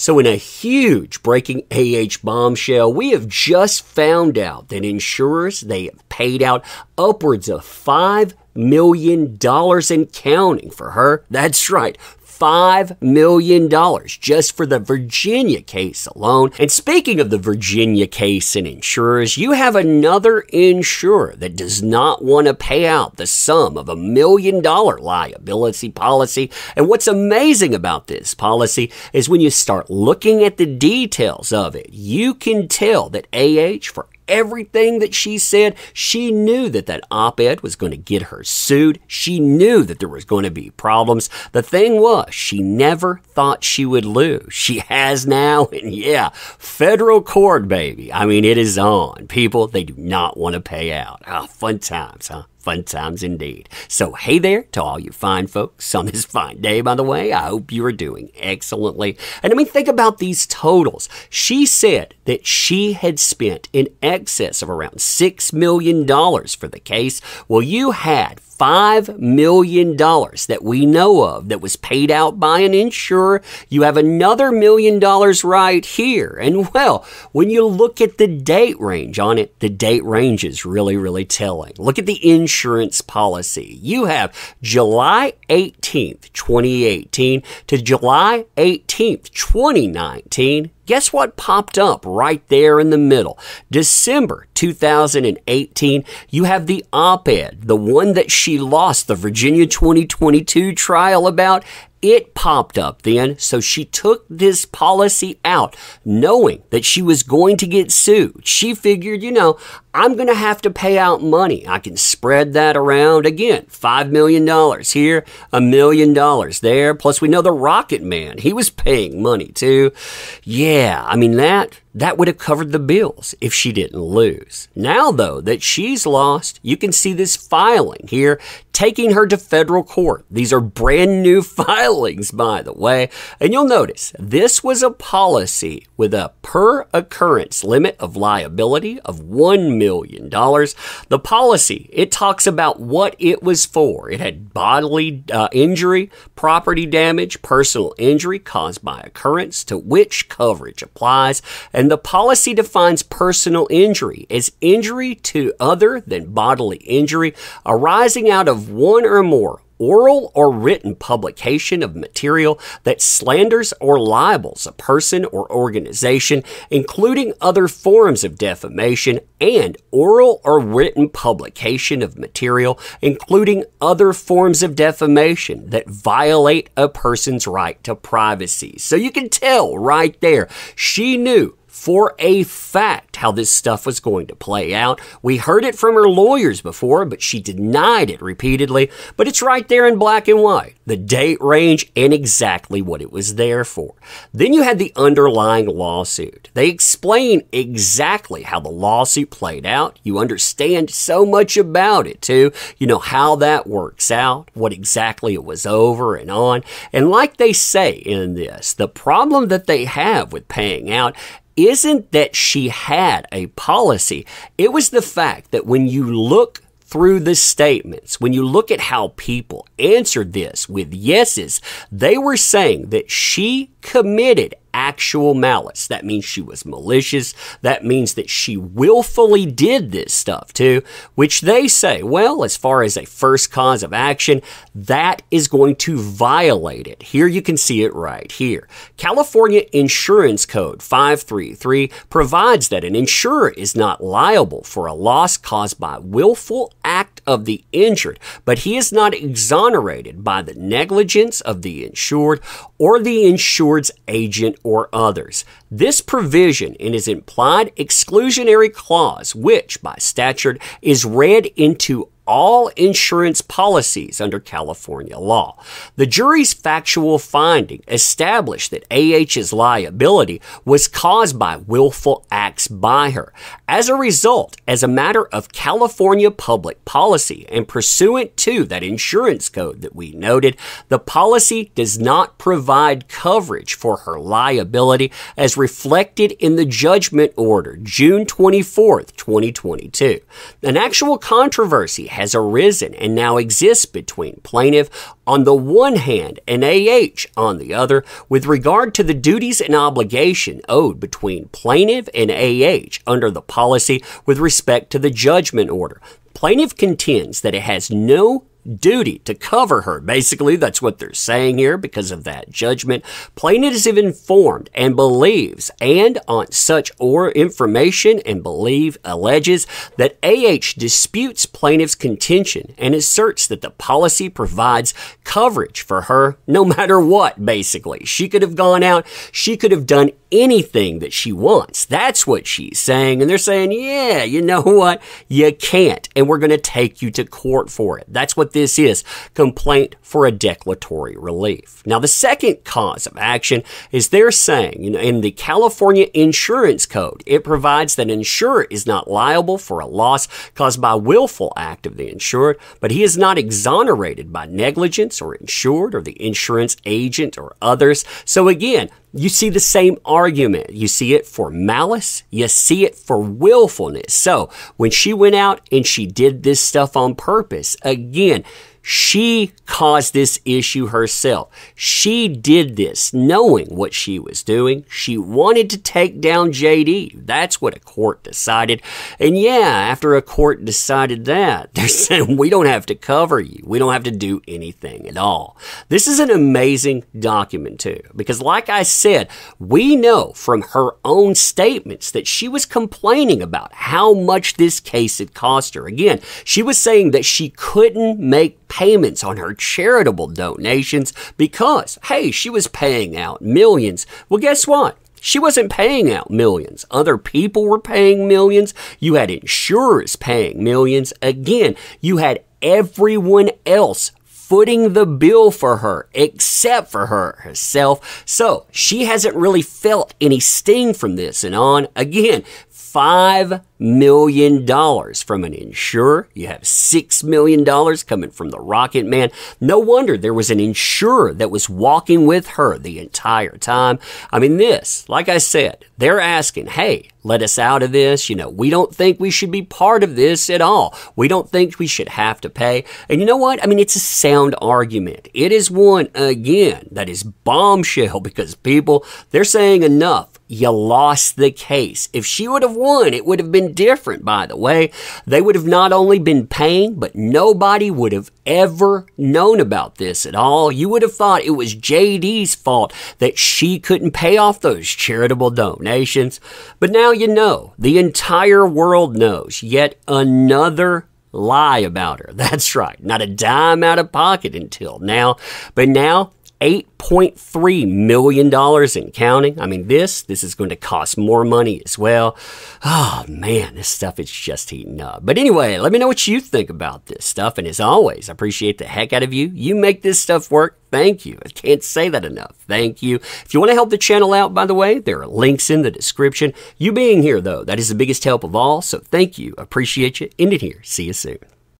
So in a huge breaking bombshell, we have just found out that insurers, they have paid out upwards of $5 million and counting for her. That's right. $5 million just for the Virginia case alone. And speaking of the Virginia case and insurers, you have another insurer that does not want to pay out the sum of $1 million liability policy. And what's amazing about this policy is when you start looking at the details of it, you can tell that for everything that she said, she knew that that op-ed was going to get her sued. She knew that there was going to be problems. The thing was, she never thought she would lose. She has now, and yeah, federal court, baby. I mean, it is on. People, they do not want to pay out. Oh, fun times, huh? Fun times indeed. So, hey there to all you fine folks on this fine day, by the way. I hope you are doing excellently. And I mean, think about these totals. She said that she had spent in excess of around $6 million for the case. Well, you had $5 million that we know of that was paid out by an insurer. You have another $1 million right here. And well, when you look at the date range on it, the date range is really, really telling. Look at the insurance policy. You have July 18th, 2018 to July 18th, 2019. Guess what popped up right there in the middle? December 2018, you have the op-ed, the one that she lost the Virginia 2022 trial about. It popped up then, so she took this policy out knowing that she was going to get sued. She figured, I'm going to have to pay out money. I can spread that around. Again, $5 million here, $1 million there. Plus, we know the Rocket Man, he was paying money too. Yeah, I mean, that would have covered the bills if she didn't lose. Now, though, that she's lost, you can see this filing here taking her to federal court. These are brand new filings, by the way. And you'll notice this was a policy with a per occurrence limit of liability of $1 million. The policy, it talks about what it was for. It had bodily injury, property damage, personal injury caused by occurrence to which coverage applies. And the policy defines personal injury as injury to other than bodily injury arising out of one or more oral or written publication of material that slanders or libels a person or organization, including other forms of defamation, and oral or written publication of material, including other forms of defamation that violate a person's right to privacy. So you can tell right there, she knew for a fact how this stuff was going to play out. We heard it from her lawyers before, but she denied it repeatedly. But it's right there in black and white, the date range and exactly what it was there for. Then you had the underlying lawsuit. They explain exactly how the lawsuit played out. You understand so much about it too. You know how that works out, what exactly it was over and on. And like they say in this, the problem that they have with paying out isn't that she had a policy. It was the fact that when you look through the statements, when you look at how people answered this with yeses, they were saying that she committed actual malice. That means she was malicious. That means that she willfully did this stuff too, which they say, well, as far as a first cause of action, that is going to violate it. Here you can see it right here. California Insurance Code 533 provides that an insurer is not liable for a loss caused by willful act of the injured, but he is not exonerated by the negligence of the insured or the insured's agent or others. This provision in his implied exclusionary clause, which by statute is read into all insurance policies under California law. The jury's factual finding established that AH's liability was caused by willful acts by her. As a result, as a matter of California public policy and pursuant to that insurance code that we noted, the policy does not provide coverage for her liability as reflected in the judgment order June 24th, 2022. An actual controversy has arisen and now exists between plaintiff on the one hand and AH on the other with regard to the duties and obligation owed between plaintiff and AH under the policy with respect to the judgment order. Plaintiff contends that it has no duty to cover her. Basically, that's what they're saying here because of that judgment. Plaintiff is informed and believes, and on such or information and alleges that AH disputes plaintiff's contention and asserts that the policy provides coverage for her no matter what, basically. She could have gone out, she could have done anything that she wants. That's what she's saying. And they're saying, yeah, you know what? You can't. And we're going to take you to court for it. That's what this is. Complaint for a declaratory relief. Now, the second cause of action is they're saying, in the California Insurance Code, it provides that an insurer is not liable for a loss caused by willful act of the insured, but he is not exonerated by negligence or insured or the insurance agent or others. So again, you see the same argument. You see it for malice. You see it for willfulness. So when she went out and she did this stuff on purpose, again, she caused this issue herself. She did this knowing what she was doing. She wanted to take down JD. That's what a court decided. And yeah, after a court decided that, they're saying we don't have to cover you. We don't have to do anything at all. This is an amazing document too, because like I said, we know from her own statements that she was complaining about how much this case had cost her. Again, she was saying that she couldn't make payments on her charitable donations because, hey, she was paying out millions. Well, guess what? She wasn't paying out millions. Other people were paying millions. You had insurers paying millions. Again, you had everyone else footing the bill for her except for her herself. So she hasn't really felt any sting from this and on. Again, $5 million from an insurer. You have $6 million coming from the Rocket Man. No wonder there was an insurer that was walking with her the entire time. I mean, this, like I said, they're asking, hey, let us out of this. We don't think we should be part of this at all. We don't think we should have to pay. And you know what? I mean, it's a sound argument. It is one, again, that is bombshell because people, they're saying enough. You lost the case. If she would have won, it would have been different, by the way. They would have not only been paying, but nobody would have ever known about this at all. You would have thought it was JD's fault that she couldn't pay off those charitable donations. But now you know. The entire world knows. Yet another lie about her. That's right. Not a dime out of pocket until now. But now, $8.3 million and counting. I mean, this is going to cost more money as well. Oh, man, this stuff is just heating up. But anyway, let me know what you think about this stuff. And as always, I appreciate the heck out of you. You make this stuff work. Thank you. I can't say that enough. Thank you. If you want to help the channel out, by the way, there are links in the description. You being here, though, that is the biggest help of all. So thank you. Appreciate you. End it here. See you soon.